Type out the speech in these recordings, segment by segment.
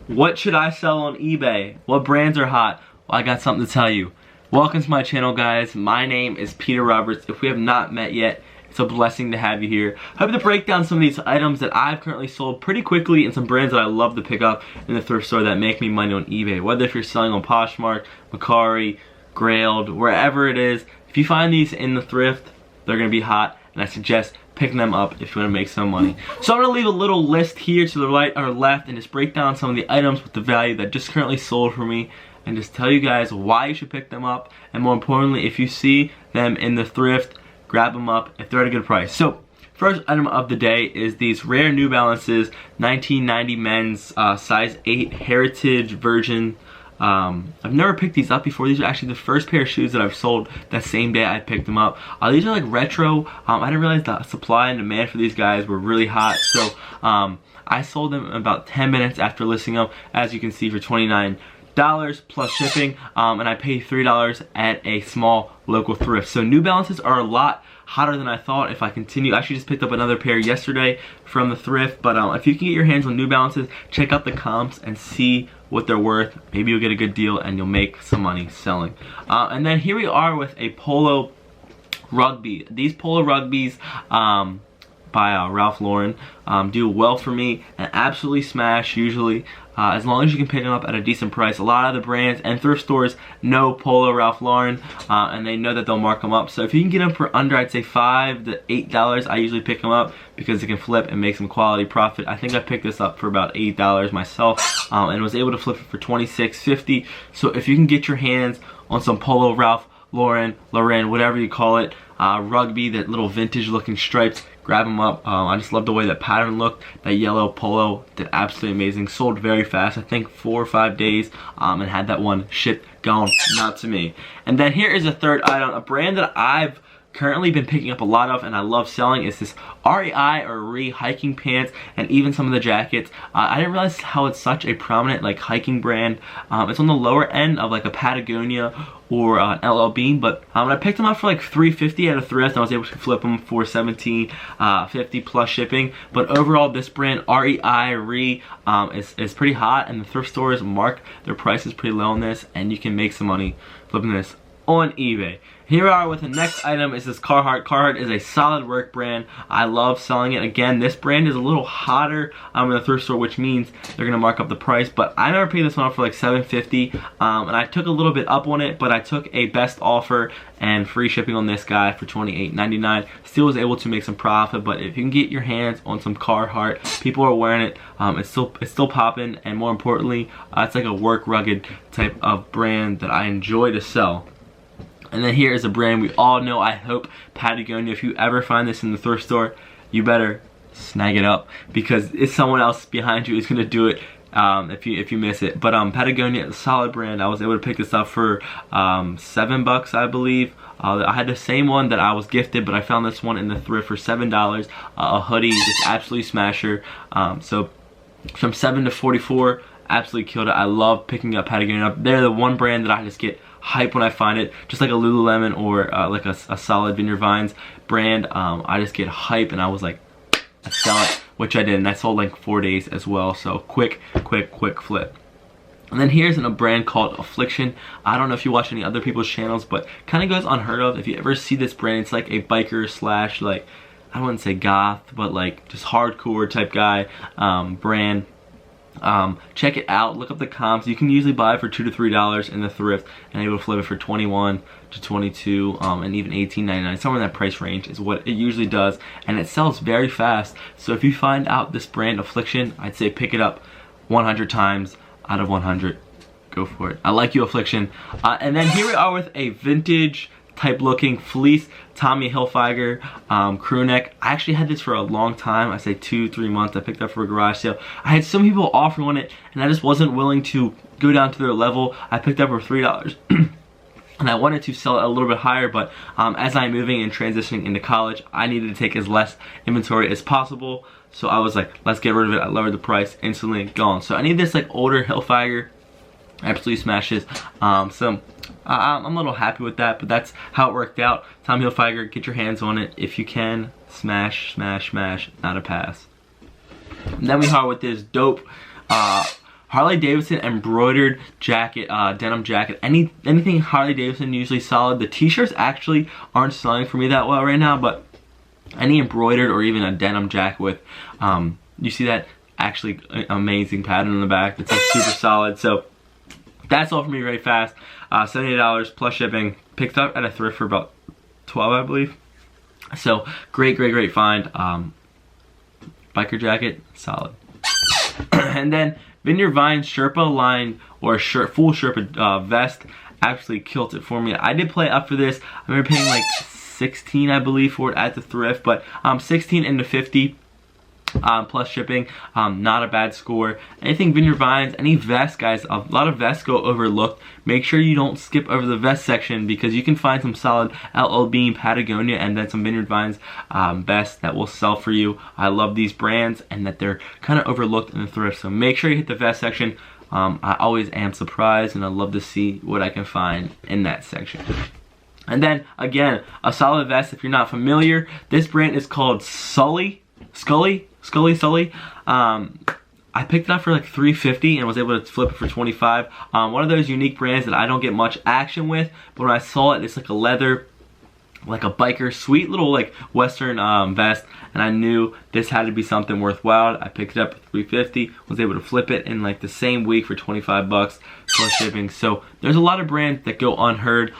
What should I sell on eBay? What brands are hot? Well, I got something to tell you. Welcome to my channel, guys. My name is Peter Roberts. If we have not met yet, it's a blessing to have you here. I hope to break down some of these items that I've currently sold pretty quickly and some brands that I love to pick up in the thrift store that make me money on eBay. Whether if you're selling on Poshmark, Mercari, Grailed, wherever it is, if you find these in the thrift, they're gonna be hot, and I suggest picking them up if you want to make some money. So I'm going to leave a little list here to the right or left and just break down some of the items with the value that just currently sold for me and just tell you guys why you should pick them up, and more importantly, if you see them in the thrift, grab them up if they're at a good price. So first item of the day is these rare New Balances 1990 men's size 8 Heritage Virgin. I've never picked these up before. These are actually the first pair of shoes that I've sold that same day I picked them up. These are like retro. I didn't realize the supply and demand for these guys were really hot, so I sold them in about 10 minutes after listing them, as you can see, for $29 plus shipping, and I paid $3 at a small local thrift. So New Balances are a lot hotter than I thought. If I continue, I actually just picked up another pair yesterday from the thrift, but if you can get your hands on New Balances, check out the comps and see what they're worth. Maybe you'll get a good deal and you'll make some money selling. And then here we are with a Polo Rugby. These Polo Rugbies by Ralph Lauren do well for me and absolutely smash usually, as long as you can pick them up at a decent price. A lot of the brands and thrift stores know Polo Ralph Lauren, and they know that they'll mark them up. So if you can get them for under, I'd say $5 to $8, I usually pick them up because it can flip and make some quality profit. I think I picked this up for about $8 myself, and was able to flip it for $26.50. So if you can get your hands on some Polo Ralph Lauren, whatever you call it, rugby, that little vintage looking stripes, grab them up. I just love the way that pattern looked. That yellow polo did absolutely amazing. Sold very fast, I think 4 or 5 days, and had that one shipped, gone, not to me. And then here is a third item, a brand that I've currently been picking up a lot of and I love selling, is this REI or Re hiking pants, and even some of the jackets. I didn't realize how it's such a prominent like hiking brand. It's on the lower end of like a Patagonia or an LL Bean, but I picked them up for like $3.50 at a thrift, and I was able to flip them for $17.50 plus shipping. But overall, this brand REI Re is pretty hot, and the thrift stores mark their prices pretty low on this, and you can make some money flipping this on eBay. Here we are with the next item, is this Carhartt. Carhartt is a solid work brand. I love selling it. Again, this brand is a little hotter in the thrift store, which means they're gonna mark up the price, but I never paid this one up for like $7.50, and I took a little bit up on it, but I took a best offer and free shipping on this guy for $28.99. Still was able to make some profit, but if you can get your hands on some Carhartt, people are wearing it. It's still popping, and more importantly, it's like a work rugged type of brand that I enjoy to sell. And then here is a brand we all know, I hope, Patagonia. If you ever find this in the thrift store, you better snag it up, because it's someone else behind you is gonna do it if you miss it. But Patagonia is a solid brand. I was able to pick this up for $7, I believe. I had the same one that I was gifted, but I found this one in the thrift for $7. A hoodie, just absolutely smasher. So from $7 to $44, absolutely killed it. I love picking up Patagonia. They're the one brand that I just get hype when I find it, just like a Lululemon or like a solid Vineyard Vines brand. I just get hype, and I was like, I sell it, which I did, and I sold like 4 days as well. So quick flip. And then here's a brand called Affliction. I don't know if you watch any other people's channels, but kind of goes unheard of. If you ever see this brand, it's like a biker slash, like, I wouldn't say goth, but like just hardcore type guy brand. Check it out, look up the comps. You can usually buy it for $2 to $3 in the thrift, and able to flip it for $21 to $22, and even $18.99. Somewhere in that price range is what it usually does, and it sells very fast. So if you find out this brand Affliction, I'd say pick it up 100 times out of 100. Go for it. I like you, Affliction. And then here we are with a vintage type looking fleece Tommy Hilfiger crew neck. I actually had this for a long time. I say 2-3 months. I picked up for a garage sale. I had some people offering it, and I just wasn't willing to go down to their level. I picked up for $3. And I wanted to sell it a little bit higher, but as I'm moving and transitioning into college, I needed to take as less inventory as possible. So I was like, let's get rid of it. I lowered the price, instantly gone. So I need this like older Hilfiger, absolutely smashes. So I'm a little happy with that, but that's how it worked out. Tommy Hilfiger, get your hands on it if you can. Smash, not a pass. And then we are with this dope Harley Davidson embroidered jacket, denim jacket. Anything Harley Davidson usually solid. The t-shirts actually aren't selling for me that well right now, but any embroidered or even a denim jacket with, you see that actually amazing pattern on the back. That's like super solid. So that's all for me very fast. $78 plus shipping. Picked up at a thrift for about 12, I believe. So great find. Biker jacket, solid. And then Vineyard Vines Sherpa line or full Sherpa vest actually killed it for me. I did play up for this. I remember paying like 16, I believe, for it at the thrift, but 16 into 50 plus shipping, not a bad score. Anything Vineyard Vines, any vest, guys, a lot of vests go overlooked. Make sure you don't skip over the vest section because you can find some solid LL Bean, Patagonia, and then some Vineyard Vines vests that will sell for you. I love these brands and that they're kind of overlooked in the thrift, so make sure you hit the vest section. I always am surprised and I love to see what I can find in that section. And then again, a solid vest, if you're not familiar, this brand is called Scully. I picked it up for like $3.50 and was able to flip it for $25. One of those unique brands that I don't get much action with, but when I saw it, it's like a leather, like a biker, sweet little like Western vest, and I knew this had to be something worthwhile. I picked it up for $3.50, was able to flip it in like the same week for 25 bucks plus shipping. So there's a lot of brands that go unheard.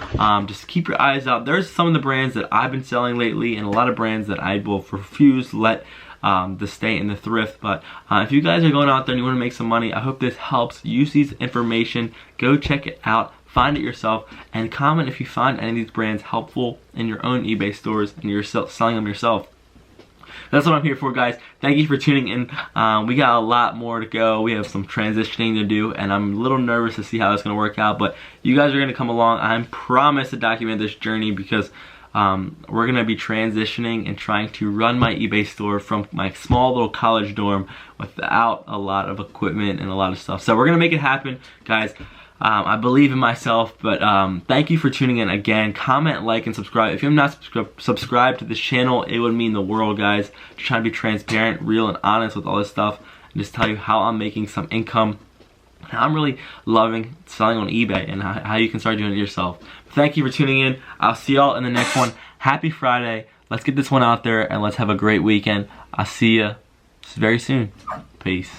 Just keep your eyes out. There's some of the brands that I've been selling lately and a lot of brands that I will refuse to let to stay in the thrift. But if you guys are going out there and you want to make some money, I hope this helps. Use these information, go check it out, find it yourself, and comment if you find any of these brands helpful in your own eBay stores and you're selling them yourself. That's what I'm here for, guys. Thank you for tuning in. We got a lot more to go. We have some transitioning to do, and I'm a little nervous to see how it's going to work out, but you guys are going to come along. I promise to document this journey because we're going to be transitioning and trying to run my eBay store from my small little college dorm without a lot of equipment and a lot of stuff. So we're going to make it happen, guys. I believe in myself, but thank you for tuning in again. Comment, like, and subscribe. If you're not subscribed to this channel, it would mean the world, guys. Just trying to be transparent, real, and honest with all this stuff, and just tell you how I'm making some income. I'm really loving selling on eBay and how you can start doing it yourself. Thank you for tuning in. I'll see y'all in the next one. Happy Friday. Let's get this one out there and let's have a great weekend. I'll see you very soon. Peace.